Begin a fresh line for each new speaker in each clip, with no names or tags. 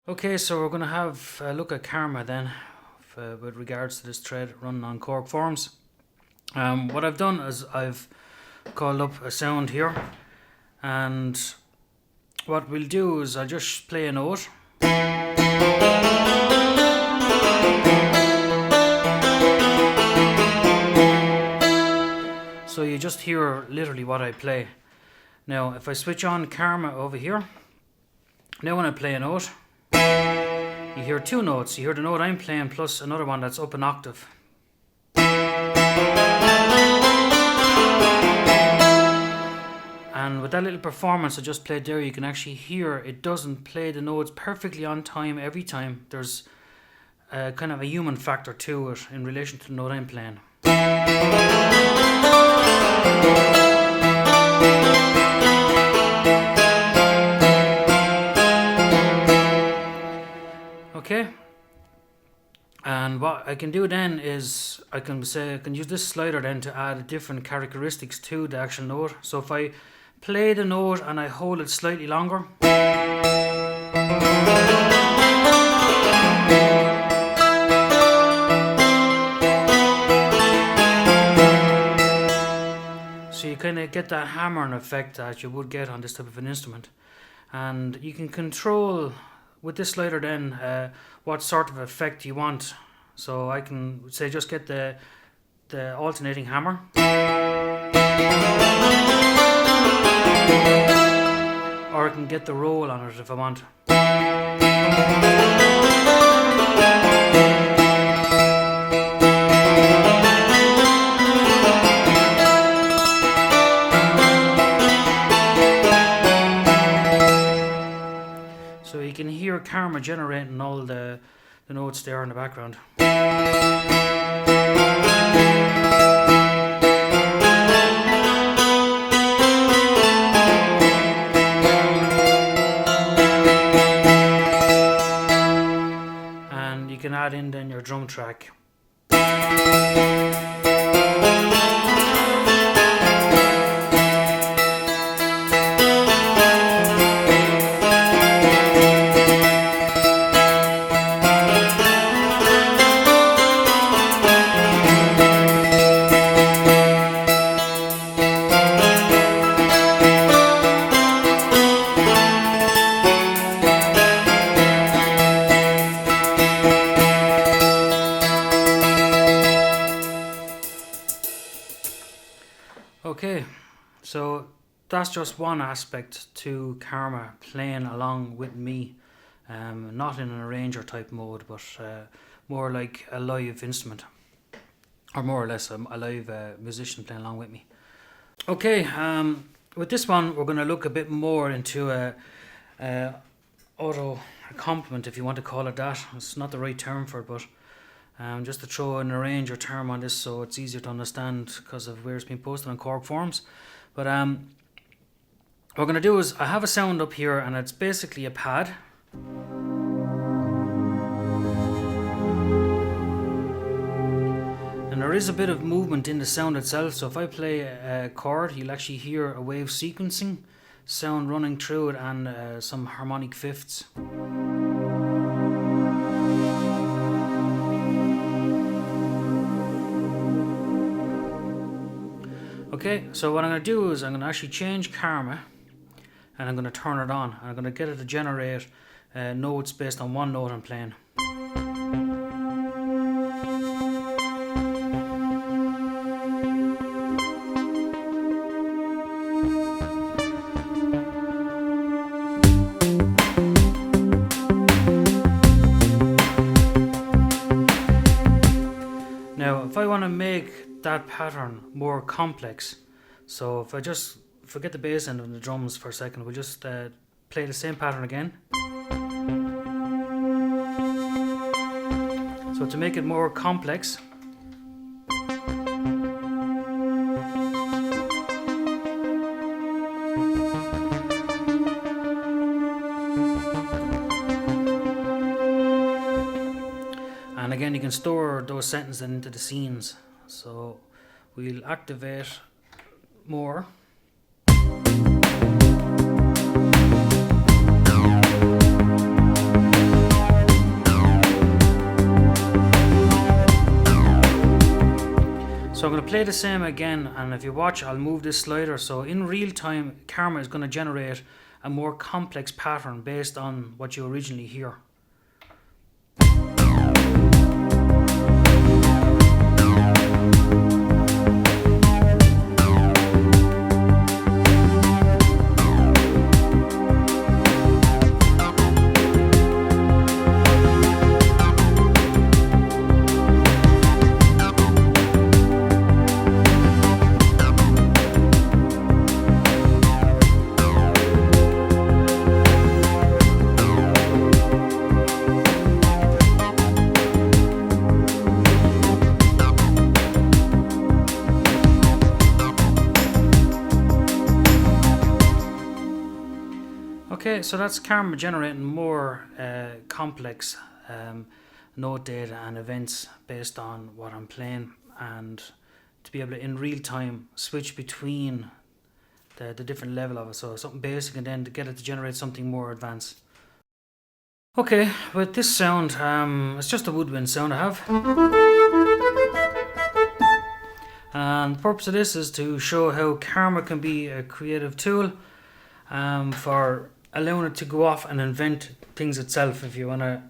Okay, so we're going to have a look at karma then with regards to this thread running on KORG Forums. What I've done is I've called up a sound here, and what we'll do is I'll just play a note. So you just hear literally what I play. Now if I switch on karma over here, now when I play a note, you hear two notes. You hear the note I'm playing plus another one that's up an octave. And with that little performance I just played there, you can actually hear it doesn't play the notes perfectly on time every time. There's kind of a human factor to it in relation to the note I'm playing. Okay, and what I can do then is I can use this slider then to add different characteristics to the actual note. So if I play the note and I hold it slightly longer, so you kind of get that hammering effect that you would get on this type of an instrument. And you can control with this slider then what sort of effect you want. So I can say just get the alternating hammer, or I can get the roll on it if I want. So you can hear karma generating all the notes there in the background. And you can add in then your drum track. Okay, so that's just one aspect to karma playing along with me, not in an arranger type mode, but more like a live instrument, or more or less a live musician playing along with me. Okay, with this one we're going to look a bit more into auto complement, if you want to call it that. It's not the right term for it, but just to throw an arranger term on this so it's easier to understand because of where it's been posted on KORG Forums. But what we're going to do is I have a sound up here, and it's basically a pad. And there is a bit of movement in the sound itself, so if I play a chord, you'll actually hear a wave sequencing sound running through it, and some harmonic fifths. Okay, so what I'm going to do is I'm going to actually change karma, and I'm going to turn it on, and I'm going to get it to generate notes based on one note I'm playing. Now if I want to make that pattern more complex, so if I forget the bass end of the drums for a second, we'll just play the same pattern again. So to make it more complex, and again you can store those sentences into the scenes. So we'll activate more. play the same again, and if you watch, I'll move this slider, so in real time Karma is going to generate a more complex pattern based on what you originally hear. Okay, so that's Karma generating more complex note data and events based on what I'm playing, and to be able to in real time switch between the different level of it. So something basic and then to get it to generate something more advanced. Okay, with this sound, it's just a woodwind sound I have. And the purpose of this is to show how Karma can be a creative tool for allowing it to go off and invent things itself, if you want to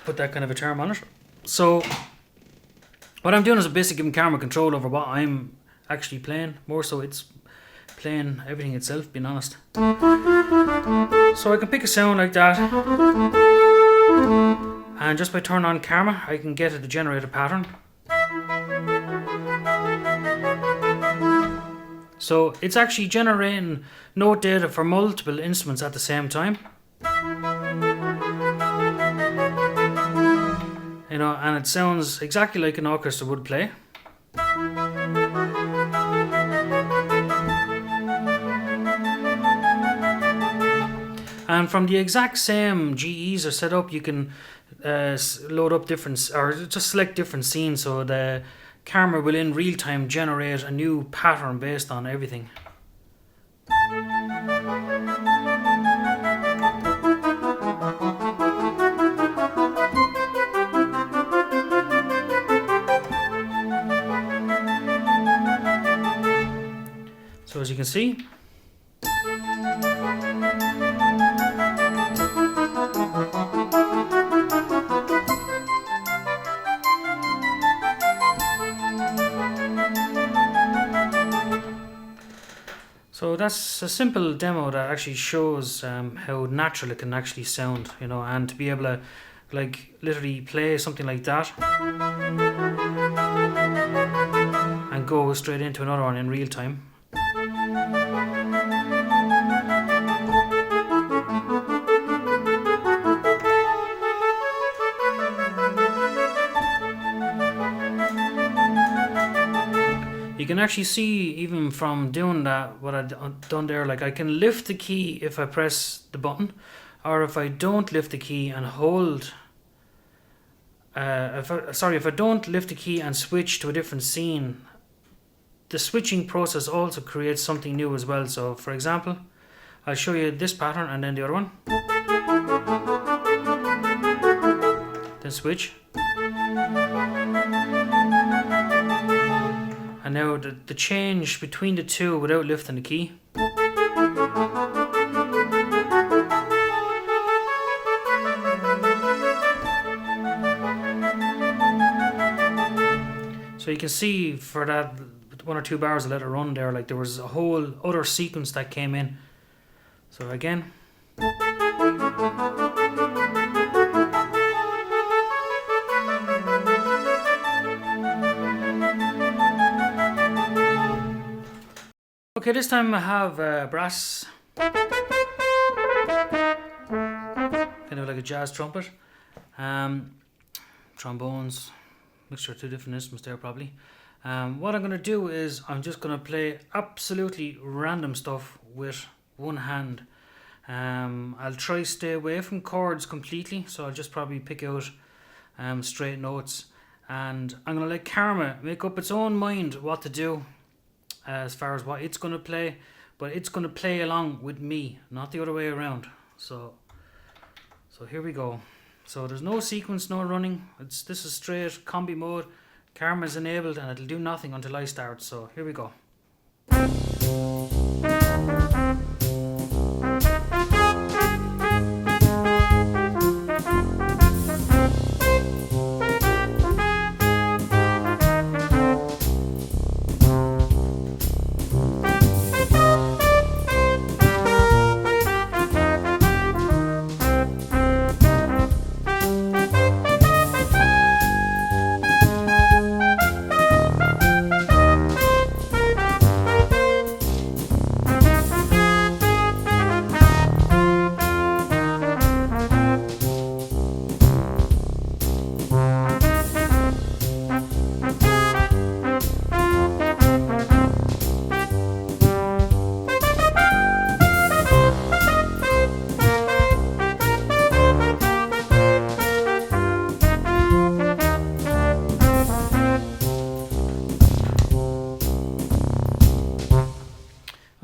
put that kind of a term on it. So what I'm doing is basically giving Karma control over what I'm actually playing, more so it's playing everything itself, being honest. So I can pick a sound like that, and just by turning on Karma I can get it to generate a pattern. So it's actually generating note data for multiple instruments at the same time. You know, and it sounds exactly like an orchestra would play. And from the exact same GEs are set up, you can load up different, or just select different scenes, so the Karma will in real time generate a new pattern based on everything. So as you can see, so that's a simple demo that actually shows how natural it can actually sound, you know, and to be able to like literally play something like that and go straight into another one in real time. You can actually see, even from doing that, what I've done there, like I can lift the key if I press the button, or if I don't lift the key and hold, if I don't lift the key and switch to a different scene, the switching process also creates something new as well. So for example, I'll show you this pattern and then the other one. Then switch. And now the change between the two without lifting the key. So you can see for that 1 or 2 bars I let it run there, like there was a whole other sequence that came in. So again. Okay, this time I have brass, kind of like a jazz trumpet, trombones, mixture of 2 different instruments there probably. What I'm going to do is I'm just going to play absolutely random stuff with one hand. I'll try stay away from chords completely, so I'll just probably pick out straight notes, and I'm going to let Karma make up its own mind what to do as far as what it's going to play, but it's going to play along with me, not the other way around. So here we go. So there's no sequence, no running. This is straight combi mode. Karma is enabled and it'll do nothing until I start. So here we go.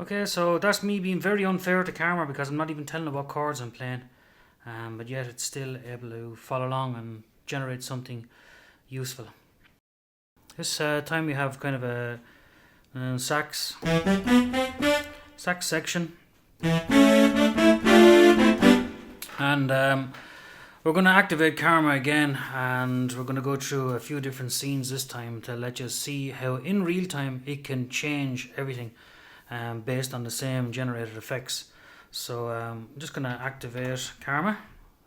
Okay, so that's me being very unfair to Karma because I'm not even telling it what chords I'm playing, but yet it's still able to follow along and generate something useful. This time we have kind of a sax section, and we're going to activate Karma again, and we're going to go through a few different scenes this time to let you see how in real time it can change everything based on the same generated effects. So I'm just going to activate Karma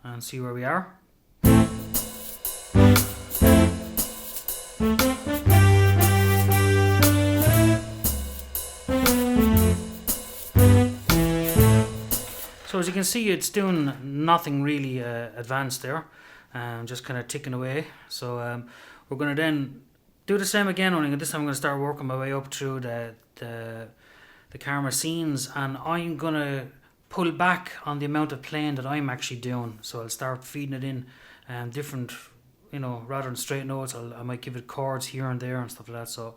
and see where we are. So as you can see, it's doing nothing really advanced there, just kind of ticking away. So we're going to then do the same again, only this time I'm going to start working my way up through the Karma scenes, and I'm going to pull back on the amount of playing that I'm actually doing. So I'll start feeding it in different, rather than straight notes, I might give it chords here and there and stuff like that. So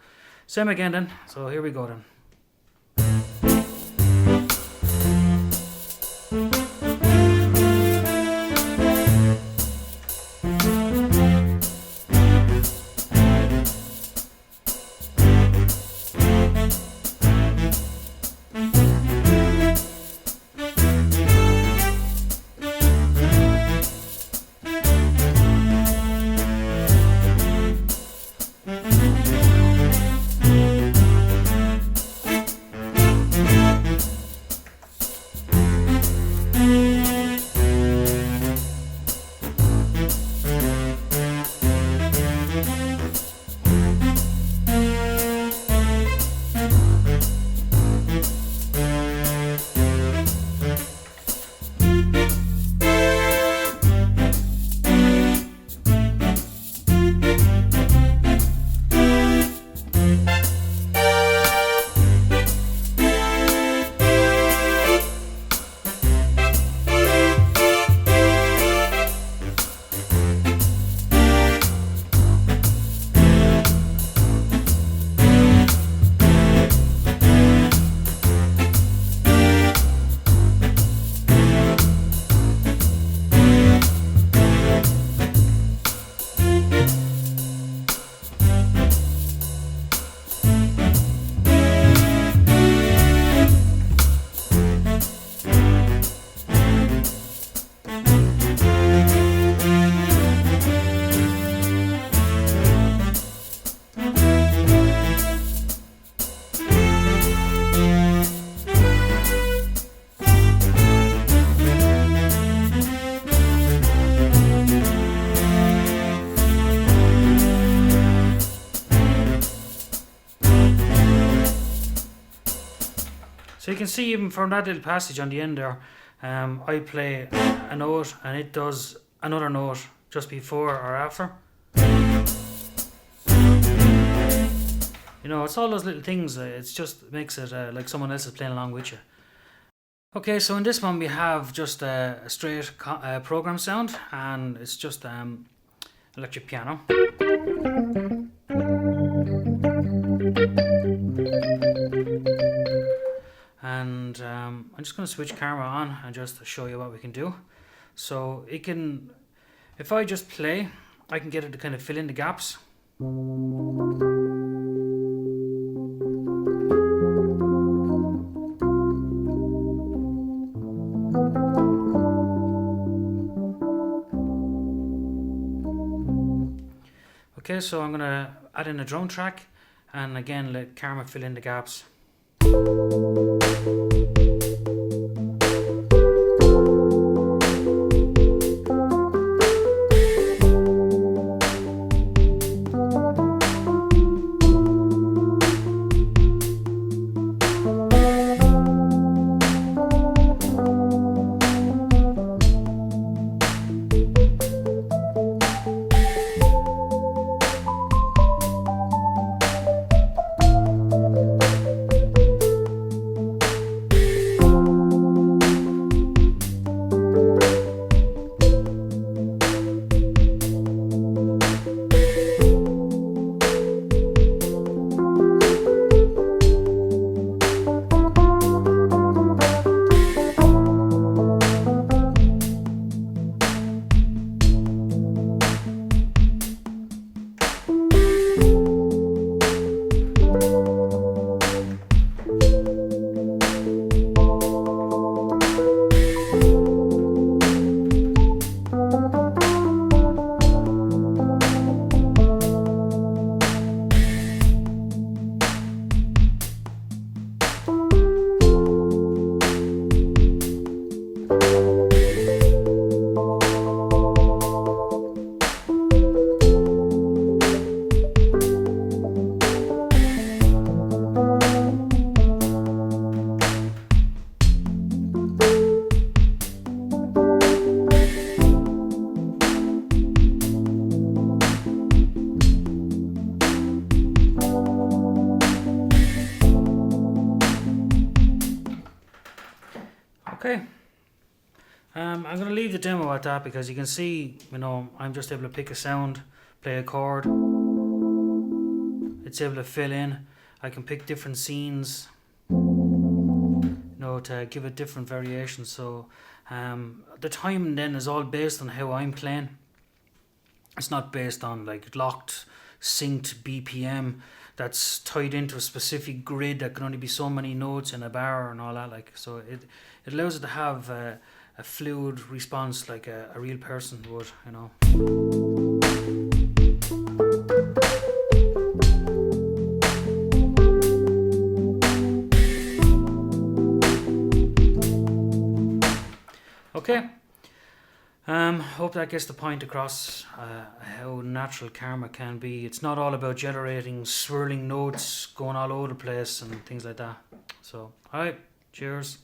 same again then. So here we go then. So you can see even from that little passage on the end there, I play a note and it does another note just before or after. It's all those little things. It just makes it like someone else is playing along with you. Okay, so in this one we have just a straight program sound, and it's just electric piano. And I'm just going to switch Karma on and just show you what we can do. So it can, if I just play, I can get it to kind of fill in the gaps. Okay, so I'm gonna add in a drum track and again let Karma fill in the gaps. Okay, I'm going to leave the demo at that because you can see, I'm just able to pick a sound, play a chord. It's able to fill in. I can pick different scenes, to give it different variations. So the timing then is all based on how I'm playing. It's not based on like locked, synced BPM that's tied into a specific grid that can only be so many notes in a bar and all that. So it allows it to have a fluid response like a real person would. Okay. Hope that gets the point across how natural Karma can be. It's not all about generating swirling notes going all over the place and things like that. So, alright, cheers.